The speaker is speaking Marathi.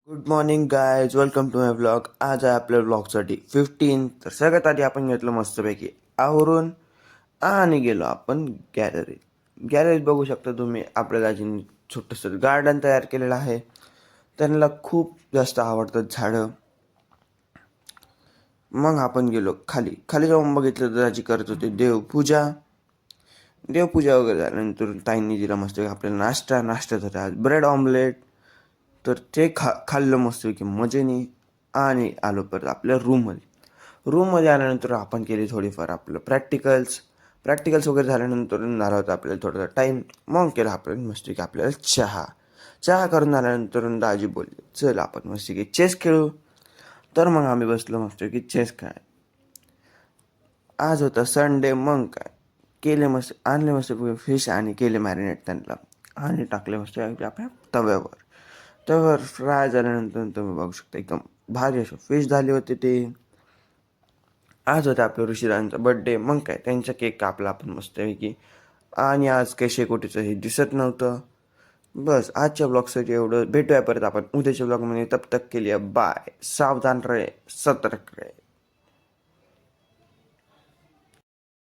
Good morning guys, welcome to my blog. आज आहे आपल्या ब्लॉगसाठी 15. तर सगळ्यात आधी आपण घेतलं मस्तपैकी आवरून आणि गेलो आपण गॅलरीत बघू शकता तुम्ही. आपल्या दाजींनी छोटंसं गार्डन तयार केलेलं आहे. त्यांना खूप जास्त आवडतात झाडं. मग आपण गेलो खाली खाली जाऊन बघितलं तर दाजी करत होते देवपूजा वगैरे झाल्यानंतर ताईंनी दिला मस्त आपल्याला नाश्ता झाला आज ब्रेड ऑमलेट. तर ते खाल्लं मस्त की मजेने आणि आलो परत आपल्या रूममध्ये आल्यानंतर आपण केली थोडीफार आपलं प्रॅक्टिकल्स वगैरे झाल्यानंतर झाला होता आपल्याला थोडासा टाईम. मग केला आपण मस्त की आपल्याला चहा करून आल्यानंतर दाजी बोलले चल आपण मस्त की चेस खेळू. तर मग आम्ही बसलो मस्त की चेस खेळ. आज होता संडे. मग काय केले मस्त आणले मस्त फिश आणि केले मॅरिनेट त्यांना आणि टाकले मस्त आपल्या तव्यावर फ्राय झाल्यानंतर तुम्ही बघू शकता एकदम भारी असं फिश झाली होती ते. आज होता आपल्या ऋषीरांचा बड्डे. मग काय त्यांचा केक कापला आपण मस्तपैकी. आणि आज काही शेकोटीचं हे दिसत नव्हतं. बस आजच्या ब्लॉगसाठी एवढं. भेटूया परत आपण उद्याच्या ब्लॉगमध्ये. तब तक के लिए बाय. सावधान रहे, सतर्क रहे.